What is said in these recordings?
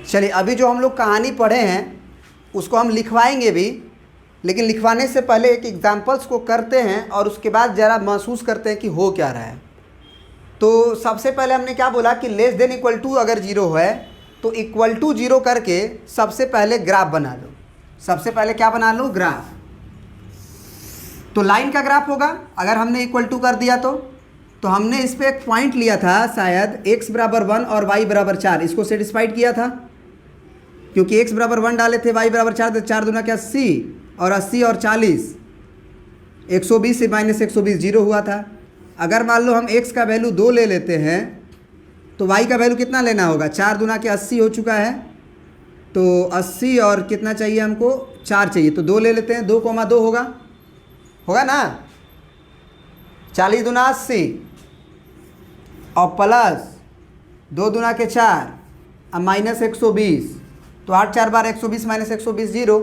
चलिए अभी जो हम लोग कहानी पढ़े हैं उसको हम लिखवाएंगे भी, लेकिन लिखवाने से पहले एक एग्जाम्पल्स को करते हैं और उसके बाद ज़रा महसूस करते हैं कि हो क्या रहा है। तो सबसे पहले हमने क्या बोला कि लेस देन इक्वल टू अगर जीरो है तो इक्वल टू जीरो करके सबसे पहले ग्राफ बना लो। सबसे पहले क्या बना लो? ग्राफ। तो लाइन का ग्राफ होगा अगर हमने इक्वल टू कर दिया तो हमने इस पर एक पॉइंट लिया था शायद x बराबर 1 और y बराबर 4, इसको सेटिस्फाइड किया था क्योंकि x बराबर 1 डाले थे, y बराबर 4, तो 4 दूना क्या 80 और 80 और 40 120 से माइनस 120 जीरो हुआ था। अगर मान लो हम x का वैल्यू 2 ले लेते हैं तो y का वैल्यू कितना लेना होगा? 4 दूना के 80 हो चुका है, तो 80 और कितना चाहिए हमको? 4 चाहिए, तो 2 ले लेते हैं, 2,2 होगा ना। 40 दूना 80 और प्लस 2 दूना के 4 और माइनस 120, तो 8 4 बार 120 माइनस 120 जीरो।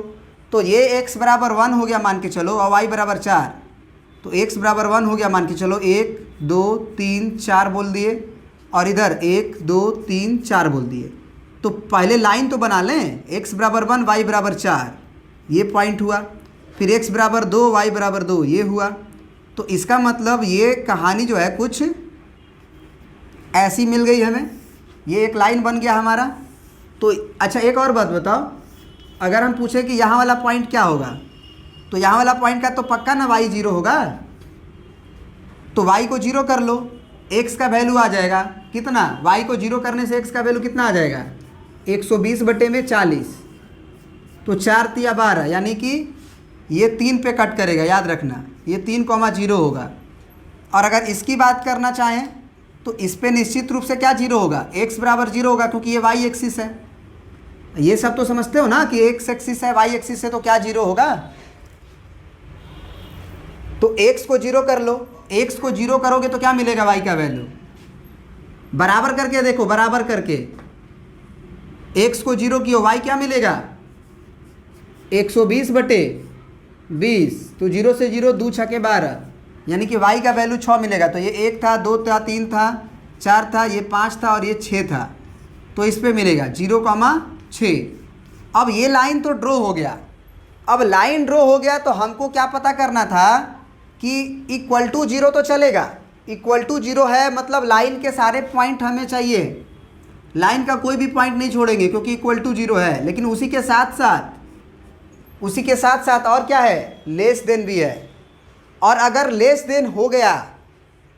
तो ये x बराबर 1 हो गया मान के चलो और y बराबर 4, तो x बराबर 1 हो गया मान के चलो। 1 2 3 4 बोल दिए और इधर 1 2 3 4 बोल दिए। तो पहले लाइन तो बना लें, x बराबर 1 y बराबर 4 ये पॉइंट हुआ, फिर x बराबर 2 y बराबर 2 ये हुआ। तो इसका मतलब ये कहानी जो है कुछ ऐसी मिल गई हमें, ये एक लाइन बन गया हमारा। तो अच्छा एक और बात बताओ, अगर हम पूछें कि यहाँ वाला पॉइंट क्या होगा, तो यहाँ वाला पॉइंट का तो पक्का ना y 0 होगा, तो y को 0 कर लो, x का वैल्यू आ जाएगा कितना? y को 0 करने से x का वैल्यू कितना आ जाएगा? 120 बटे में 40, तो 4 तिया 12, यानी कि ये 3 पे कट करेगा, याद रखना ये 3,0 होगा। और अगर इसकी बात करना चाहें तो इस पे निश्चित रूप से क्या 0 होगा? x बराबर 0 होगा क्योंकि ये y एक्सिस है। ये सब तो समझते हो ना कि x एक्सिस है y एक्सिस है, तो क्या 0 होगा? तो x को 0 कर लो, x को 0 करोगे तो क्या मिलेगा? y का वैल्यू बराबर करके देखो, बराबर करके x को 0 किया, y क्या मिलेगा? 120 बटे 20, तो 0 से 0 2 छके 12, यानी कि y का वैल्यू 6 मिलेगा। तो ये 1 था, 2 था, 3 था, 4 था, ये 5 था और ये 6 था, तो इस पे मिलेगा 0,6। अब ये लाइन तो ड्रॉ हो गया। अब लाइन ड्रॉ हो गया तो हमको क्या पता करना था कि इक्वल टू 0 तो चलेगा, इक्वल टू 0 है मतलब लाइन के सारे पॉइंट हमें चाहिए, लाइन का कोई भी पॉइंट नहीं छोड़ेंगे क्योंकि इक्वल टू 0 है। लेकिन उसी के साथ साथ और क्या है? लेस देन भी है। और अगर लेस देन हो गया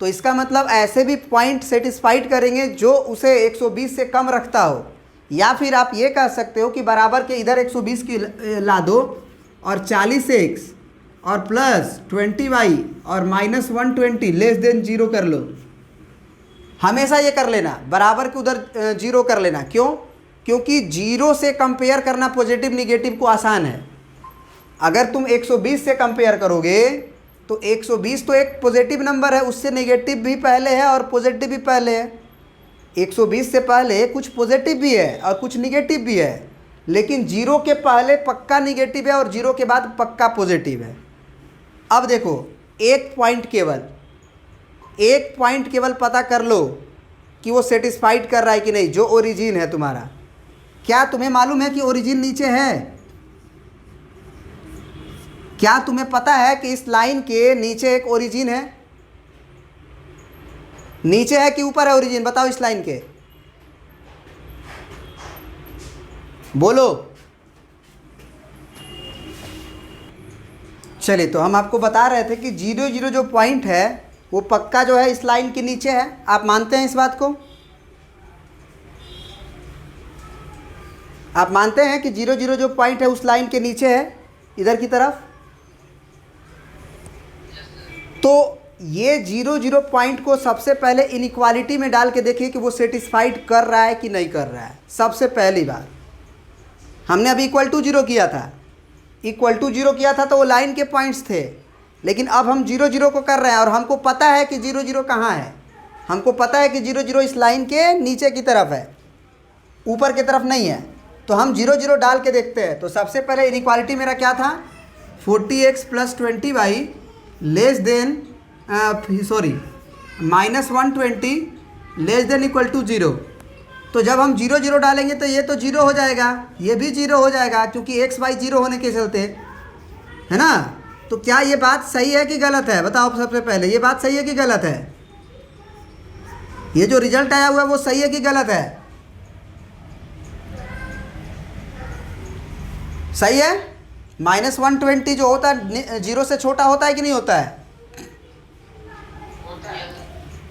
तो इसका मतलब ऐसे भी पॉइंट सेटिस्फाइड करेंगे जो उसे 120 से कम रखता हो, या फिर आप ये कह सकते हो कि बराबर के इधर 120 की ला दो और 40x और प्लस 20y और माइनस 120 लेस देन 0 कर लो। हमेशा ये कर लेना, बराबर के उधर 0 कर लेना। क्यों? क्योंकि 0 से कंपेयर करना पॉजिटिव निगेटिव को आसान है। अगर तुम 120 से कंपेयर करोगे तो 120 तो एक पॉजिटिव नंबर है, उससे नेगेटिव भी पहले है और पॉजिटिव भी पहले है। 120 से पहले कुछ पॉजिटिव भी है और कुछ निगेटिव भी है, लेकिन 0 के पहले पक्का निगेटिव है और 0 के बाद पक्का पॉजिटिव है। अब देखो एक पॉइंट केवल पता कर लो कि वो सेटिस्फाइड कर रहा है कि नहीं, जो ओरिजिन है तुम्हारा। क्या तुम्हें मालूम है कि ओरिजिन नीचे है? क्या तुम्हें पता है कि इस लाइन के नीचे एक ओरिजिन है? नीचे है कि ऊपर है ओरिजिन? बताओ इस लाइन के, बोलो। चलिए तो हम आपको बता रहे थे कि 0 0 जो पॉइंट है वो पक्का जो है इस लाइन के नीचे है। आप मानते हैं इस बात को? आप मानते हैं कि 0 0 जो पॉइंट है उस लाइन के नीचे है इधर की तरफ? तो ये 0 0 पॉइंट को सबसे पहले इनइक्वालिटी में डाल के देखिए कि वो सेटिस्फाइड कर रहा है कि नहीं कर रहा है। सबसे पहली बात हमने अभी इक्वल टू 0 किया था, इक्वल टू 0 किया था तो वो लाइन के पॉइंट्स थे, लेकिन अब हम 0 0 को कर रहे हैं और हमको पता है कि 0 0 कहाँ है। हमको पता है कि 0 0 इस लाइन के नीचे की तरफ है, ऊपर की तरफ नहीं है। तो हम 0 0 डाल के देखते हैं। तो सबसे पहले इनइक्वालिटी मेरा क्या था? 40x plus 20y less than minus 120 less than equal to 0। तो जब हम जीरो जीरो डालेंगे तो ये तो जीरो हो जाएगा, ये भी जीरो हो जाएगा, क्योंकि एक्स वाई जीरो होने के चलते, है ना। तो क्या ये बात सही है कि गलत है, बताओ सबसे पहले, ये बात सही है कि गलत है? ये जो रिजल्ट आया हुआ है वो सही है कि गलत है? सही है। -120 जो होता है जीरो से छोटा होता है कि नहीं होता है?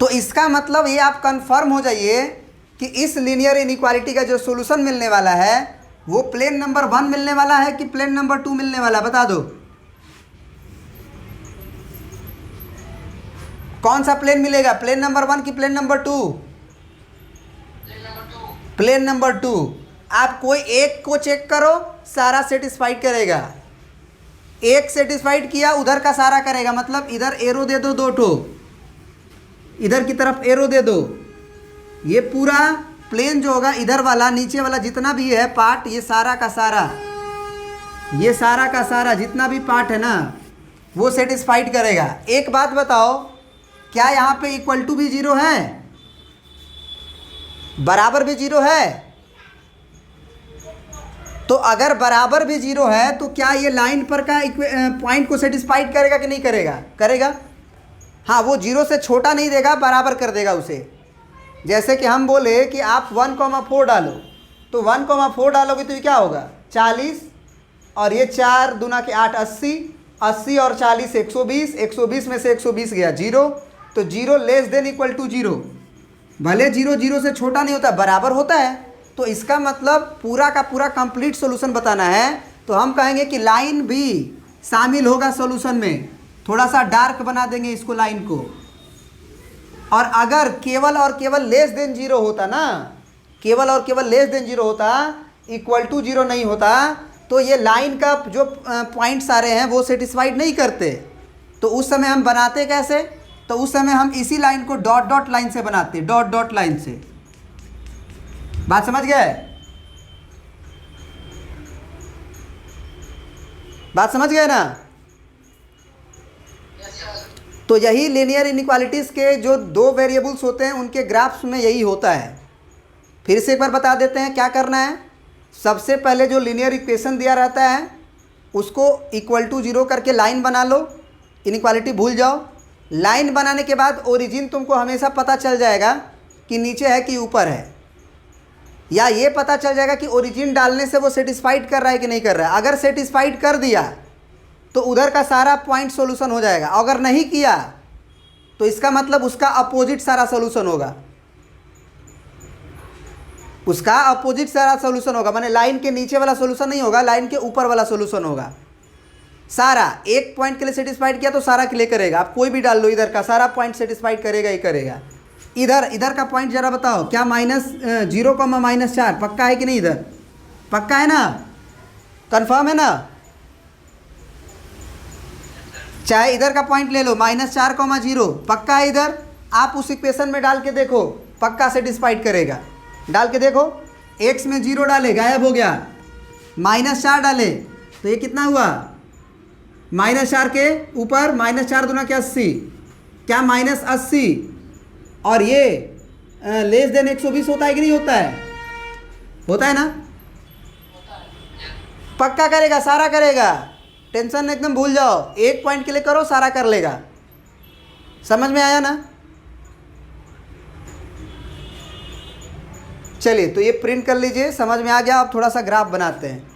तो इसका मतलब ये आप कंफर्म हो जाइए कि इस लीनियर इनइक्वालिटी का जो सॉल्यूशन मिलने वाला है वो प्लेन नंबर 1 मिलने वाला है कि प्लेन नंबर 2 मिलने वाला है, बता दो। कौन सा प्लेन मिलेगा, प्लेन नंबर 1 कि प्लेन नंबर 2? Plane number 2। आप कोई एक को चेक करो, सारा सेटिस्फाइड करेगा। एक सेटिस्फाइड किया, उधर का सारा करेगा, मतलब इधर एरो दे दो 2 ठो, इधर की तरफ एरो दे दो। ये पूरा प्लेन जो होगा इधर वाला, नीचे वाला जितना भी है पार्ट, ये सारा का सारा, ये सारा का सारा जितना भी पार्ट है ना वो सेटिस्फाइड करेगा। एक बात बताओ, क्या यहाँ पे इक्वल टू भी जीरो है, बराबर भी जीरो है? तो अगर बराबर भी जीरो है तो क्या ये लाइन पर का पॉइंट को सेटिस्फाइड करेगा कि नहीं करेगा? करेगा। हाँ, वो जीरो से छोटा नहीं देगा, बराबर कर देगा उसे। जैसे कि हम बोले कि आप 1,4 डालो, तो 1,4 डालोगे तो ये क्या होगा, 40, और ये 4 दूना के 8, 80, 80 और 40 120, 120 में से 120 गया जीरो, तो zero less than equal to zero. भले जीरो जीरो से छोटा नहीं होता, बराबर होता है। तो इसका मतलब पूरा का पूरा कंप्लीट सॉल्यूशन बताना है, तो हम कहेंगे कि लाइन भी शामिल होगा सॉल्यूशन में। थोड़ा सा डार्क बना देंगे इसको, लाइन को। और अगर केवल और केवल लेस देन जीरो होता ना, केवल और केवल लेस देन जीरो होता, इक्वल टू जीरो नहीं होता, तो ये लाइन का जो पॉइंट्स आ रहे हैं वो सेटिस्फाइड नहीं करते। तो उस समय हम बनाते कैसे? तो उस समय हम इसी line co dot dot line से बनाते, डॉट डॉट लाइन से। बात समझ गए? बात समझ गए ना? तो यही लीनियर इनइक्वालिटीज़ के जो 2 वेरिएबल्स होते हैं उनके ग्राफ्स में यही होता है। फिर से एक बार बता देते हैं क्या करना है। सबसे पहले जो लीनियर इक्वेशन दिया रहता है उसको इक्वल टू जीरो करके लाइन बना लो, इनइक्वालिटी भूल जाओ। लाइन बनाने के बाद ओरिजिन तुमको हमेशा पता चल जाएगा कि नीचे है कि ऊपर है, या ये पता चल जाएगा कि ओरिजिन डालने से वो सेटिस्फाइड कर रहा है कि नहीं कर रहा है। अगर सेटिस्फाइड कर दिया तो उधर का सारा पॉइंट सॉल्यूशन हो जाएगा, अगर नहीं किया तो इसका मतलब उसका अपोजिट सारा सॉल्यूशन होगा, उसका अपोजिट सारा सॉल्यूशन होगा। माने लाइन के नीचे वाला सॉल्यूशन नहीं होगा, लाइन के ऊपर वाला सॉल्यूशन होगा। सारा एक पॉइंट के लिए सेटिस्फाइड किया तो सारा के लिए करेगा। आप कोई भी डाल लो, इधर का सारा पॉइंट सेटिस्फाइड करेगा ही करेगा। इधर का पॉइंट जरा बताओ, क्या -0,-4 पक्का है कि नहीं? इधर पक्का है ना, कंफर्म है ना? चाहे इधर का पॉइंट ले लो, -4,0 पक्का है। इधर आप उस इक्वेशन में डाल के देखो, पक्का सेटिस्फाइड करेगा। डाल के देखो, x में 0 डाले, गायब हो गया। -4 डाले तो ये कितना हुआ, -4 के ऊपर -4 दूना के 80, क्या -80, और ये लेस देन 120 होता है कि नहीं होता है? होता है ना? पक्का करेगा, सारा करेगा, टेंशन एकदम भूल जाओ। एक पॉइंट के लिए करो, सारा कर लेगा। समझ में आया ना? चलिए, तो ये प्रिंट कर लीजिए, समझ में आ गया। अब थोड़ा सा ग्राफ बनाते हैं।